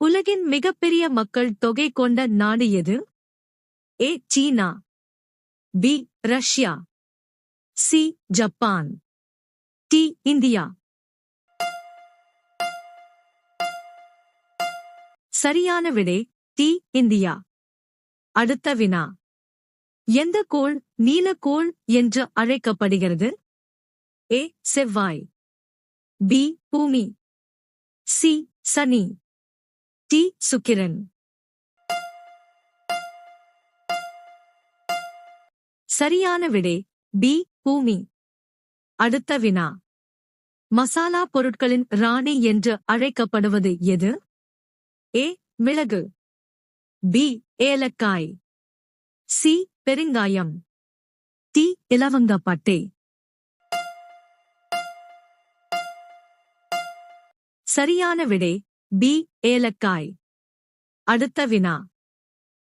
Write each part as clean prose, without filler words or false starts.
உலகின் மிகப்பெரிய மக்கள் தொகை கொண்ட நாடு எது? A China, B Russia, C Japan, D India. சரியான விடை டி இந்தியா. அடுத்த வினா. எந்த கோள் நீலக்கோள் என்று அழைக்கப்படுகிறது? ஏ செவ்வாய், பி பூமி, சி சனி, டி சுக்கிரன். சரியான விடை பி பூமி. அடுத்த வினா. மசாலா பொருட்களின் ராணி என்று அழைக்கப்படுவது எது? ஏ மிளகு, பி ஏலக்காய், சி பெருங்காயம், டி இலவங்கப்பட்டை. சரியான விடை பி ஏலக்காய். அடுத்த வினா.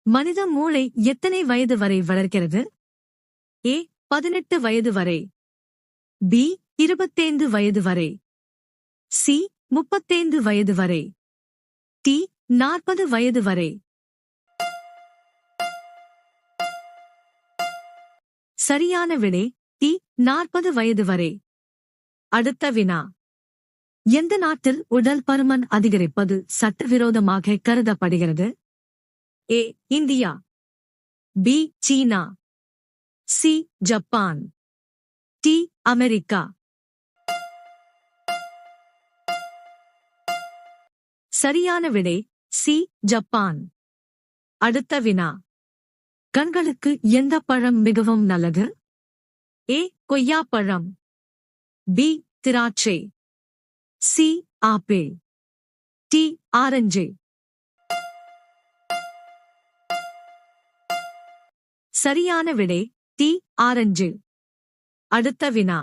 மனித மூளை எத்தனை வயது வரை வளர்க்கிறது? ஏ 18 வயது வரை, பி 25 வயது வரை, சி 35 வயது வரை, டி 40 வயது வரை. சரியான விடை டி 40 வயது வரை. அடுத்த வினா. எந்த நாட்டில் உடல் பருமன் அதிகரிப்பது சட்டவிரோதமாக கருதப்படுகிறது? ஏ இந்தியா, பி சீனா, சி ஜப்பான், டி அமெரிக்கா. சரியான விடை சி ஜப்பான். அடுத்த வினா. கண்களுக்கு எந்த பழம் மிகவும் நல்லது? ஏ கொய்யாப்பழம், பி திராட்சை, சி ஆப்பிள், டி ஆரஞ்சு. சரியான விடை டி ஆரஞ்சு. அடுத்த வினா.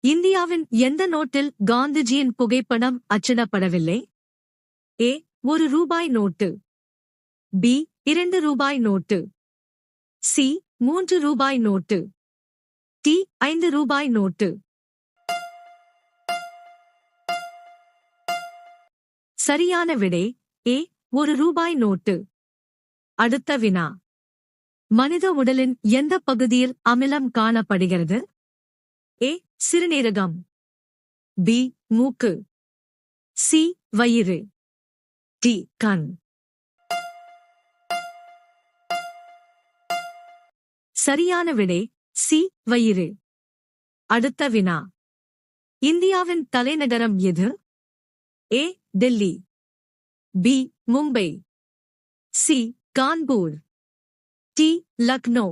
இந்தியாவின் எந்த நோட்டில் காந்திஜியின் புகைப்படம் அச்சிடப்படவில்லை? ஏ 1 ரூபாய் நோட்டு, பி 2 ரூபாய் நோட்டு, சி 3 ரூபாய் நோட்டு, டி 5 ரூபாய் நோட்டு. சரியான விடை ஏ 1 ரூபாய் நோட்டு. அடுத்த வினா. மனித உடலின் எந்த பகுதியில் அமிலம் காணப்படுகிறது? ஏ சிறுநீரகம், பி மூக்கு, சி வயிறு, டி கண். சரியான விடை சி வயிறு. அடுத்த வினா. இந்தியாவின் தலைநகரம் எது? A Delhi, B Mumbai, C Kanpur, D Lucknow.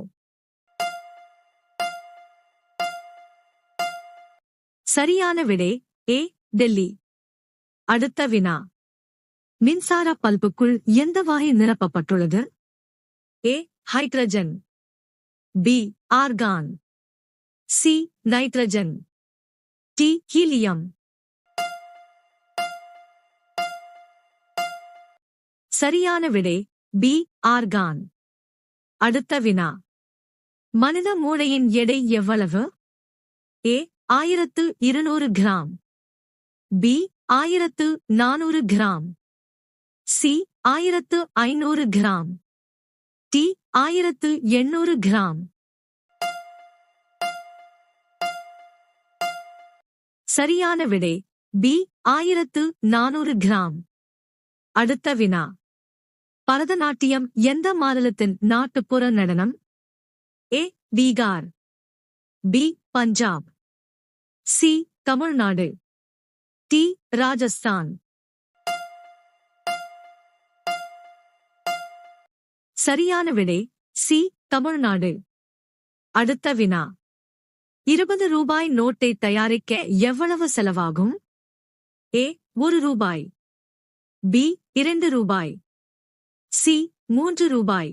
சரியான விடை ஏ டெல்லி. அடுத்த வினா. மின்சார பல்புக்குள் எந்த வாயு நிரப்பப்பட்டுள்ளது? A hydrogen, B argon, C nitrogen, D helium. சரியான விடை பி ஆர்கான். அடுத்த வினா. மனித மூளையின் எடை எவ்வளவு? A 1200 gram, B 1400 gram, C 1500 gram, D 1800 gram. சரியான விடை பி 1400 கிராம். அடுத்த வினா. பரதநாட்டியம் எந்த மாநிலத்தின் நாட்டுப்புற நடனம்? A Bihar, B Punjab, C Tamil Nadu, D Rajasthan. சரியான விடை சி தமிழ்நாடு. அடுத்த வினா. 20 ரூபாய் நோட்டை தயாரிக்க எவ்வளவு செலவாகும்? ஏ 1 ரூபாய், பி 2 ரூபாய், சி 3 ரூபாய்,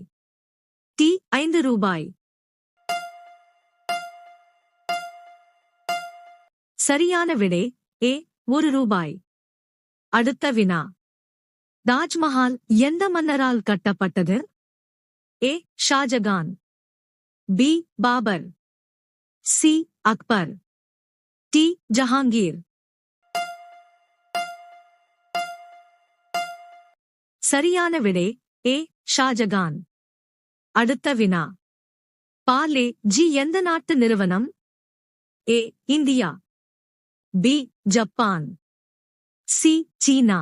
டி 5 ரூபாய். சரியான விடை ஏ 1 ரூபாய். அடுத்த வினா. தாஜ்மஹால் எந்த மன்னரால் கட்டப்பட்டது? A Shah Jahan, B Babur, C Akbar, D Jahangir. சரியான விடை ஏ ஷாஜகான். அடுத்த வினா. பார்லே ஜி எந்த நாட்டு நிறுவனம்? ஏ இந்தியா, பி ஜப்பான், சி சீனா,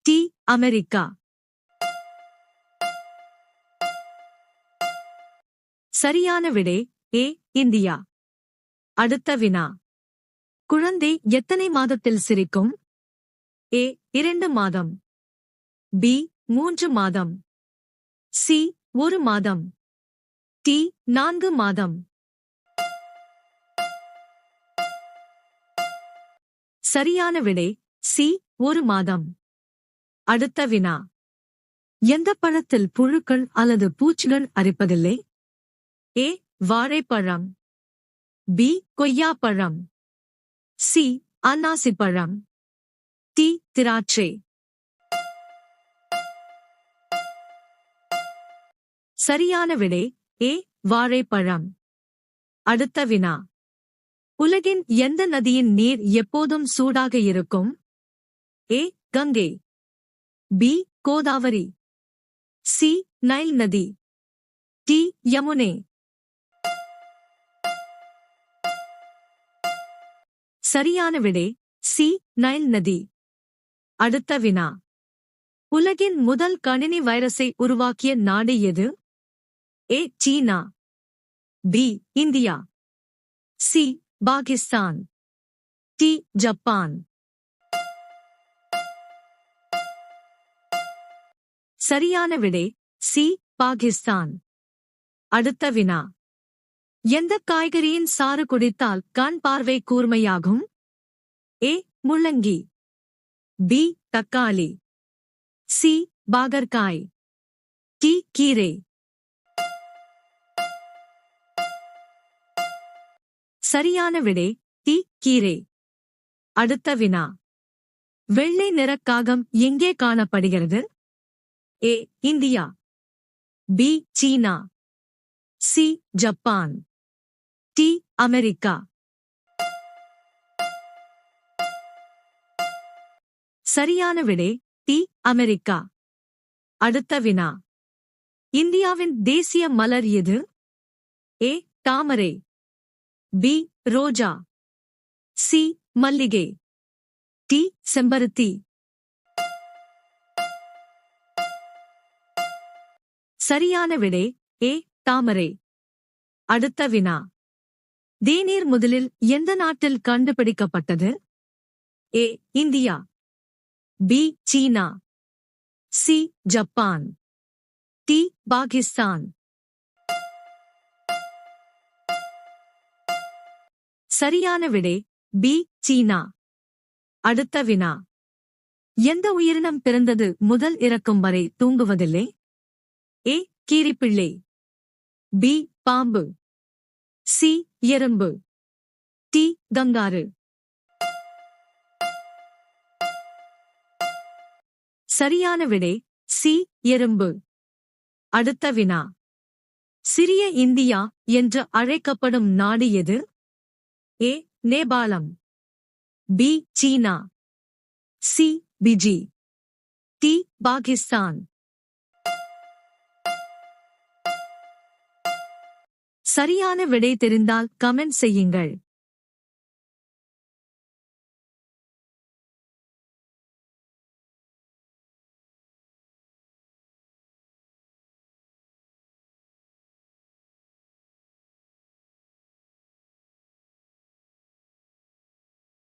டி அமெரிக்கா. சரியான விடை ஏ இந்தியா. அடுத்த வினா. குழந்தை எத்தனை மாதத்தில் சிரிக்கும்? ஏ 2 மாதம், பி 3 மாதம், சி 1 மாதம், டி 4 மாதம். சரியான விடை சி 1 மாதம். அடுத்த வினா. எந்த பழத்தில் புழுக்கள் அல்லது பூச்சிகள் அரிப்பதில்லை? ஏ வாழைப்பழம், பி கொய்யாப்பழம், சி அன்னாசிப்பழம், டி திராட்சை. சரியான விடை ஏ வாழைப்பழம். அடுத்த வினா. உலகின் எந்த நதியின் நீர் எப்போதும் சூடாக இருக்கும்? A Ganga, B Godavari, C Nile நதி, டி யமுனை. சரியான விடை சி நைல் நதி. அடுத்த வினா. உலகின் முதல் கணினி வைரஸை உருவாக்கிய நாடு எது? A China, B India, C Pakistan, D Japan. சரியான விடை சி பாகிஸ்தான். அடுத்த வினா. எந்த காய்கறியின் சாறு குடித்தால் கண் பார்வை கூர்மையாகும்? ஏ முள்ளங்கி, பி தக்காளி, சி பாகற்காய், டி கீரை. சரியான விடை டி கீரை. அடுத்த வினா. வெள்ளை நிறக் காகம் எங்கே காணப்படுகிறது? ஏ இந்தியா, பி சீனா, சி ஜப்பான், டி அமெரிக்கா. சரியான விடை டி அமெரிக்கா. அடுத்த வினா. இந்தியாவின் தேசிய மலர் எது? ஏ தாமரை, பி ரோஜா, சி மல்லிகை, டி செம்பருத்தி. சரியான விடை ஏ தாமரை. அடுத்த வினா. தேநீர் முதலில் எந்த நாட்டில் கண்டுபிடிக்கப்பட்டது? ஏ இந்தியா, பி சீனா, சி ஜப்பான், டி பாகிஸ்தான். சரியான விடை பி சீனா. அடுத்த வினா. எந்த உயிரினம் பிறந்தது முதல் இறக்கும் வரை தூங்குவதில்லை? ஏ கீரிப்பிள்ளை, பி பாம்பு, சி எறும்பு, டி கங்காரு. சரியான விடை சி எறும்பு. அடுத்த வினா. சிறிய இந்தியா என்று அழைக்கப்படும் நாடு எது? ஏ நேபாளம், பி சீனா, சி பிஜி, டி பாகிஸ்தான். சரியான விடை தெரிந்தால் கமெண்ட் செய்யுங்கள்.